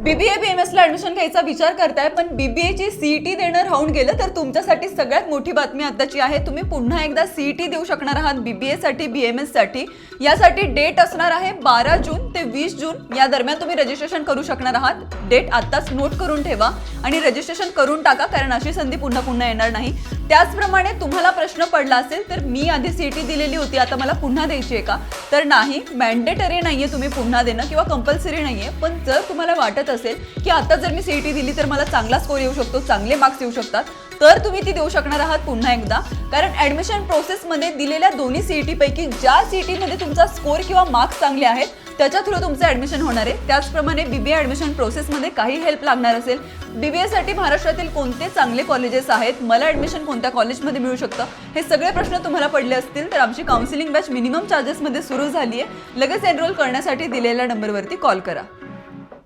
BBA BMS ला admission घ्यायचा विचार करताय, पण बीबीए ची सीईटी देणं राहून गेलं तर तुमच्यासाठी सगळ्यात मोठी बातमी आताची आहे. तुम्ही पुन्हा एकदा सीईटी देऊ शकणार आहात बीबीए साठी बीएमएस साठी. यासाठी डेट असणार आहे 12 जून ते 20 जून या दरम्यान तुम्ही रजिस्ट्रेशन करू शकणार आहात. डेट आताच नोट करून ठेवा आणि रजिस्ट्रेशन करून टाका, कारण अशी संधी पुन्हा पुन्हा येणार नाही. त्याचप्रमाणे तुम्हाला प्रश्न पडला असेल तर मी आधी सीईटी दिलेली होती, आता मला पुन्हा द्यायची आहे का? तर नाही, मॅन्डेटरी नाहीये तुम्ही पुन्हा देणं किंवा कंपल्सरी नाहीये. पण जर तुम्हाला वाटत असेल की आता जर मी सीईटी दिली तर मला चांगला स्कोर येऊ शकतो, चांगले मार्क्स येऊ शकतात, तर तुम्ही ती देऊ शकणार आहात पुन्हा एकदा. कारण ऍडमिशन प्रोसेसमध्ये दिलेल्या दोन्ही सीईटी पैकी ज्या सीईटी मध्ये तुमचा स्कोर किंवा मार्क्स चांगले आहेत त्याच्या थ्रू तुमचं ऍडमिशन होणार आहे. त्याचप्रमाणे बीबीए ऍडमिशन प्रोसेसमध्ये काही हेल्प लागणार असेल, बीबीए साठी महाराष्ट्रातील कोणते चांगले कॉलेजेस आहेत, मला ऍडमिशन कोणत्या कॉलेजमध्ये मिळू शकतं, हे सगळे प्रश्न तुम्हाला पडले असतील तर आमची काउन्सिलिंग बॅच मिनिमम चार्जेसमध्ये सुरू झाली आहे. लगेच एनरोल करण्यासाठी दिलेल्या नंबरवरती कॉल करा.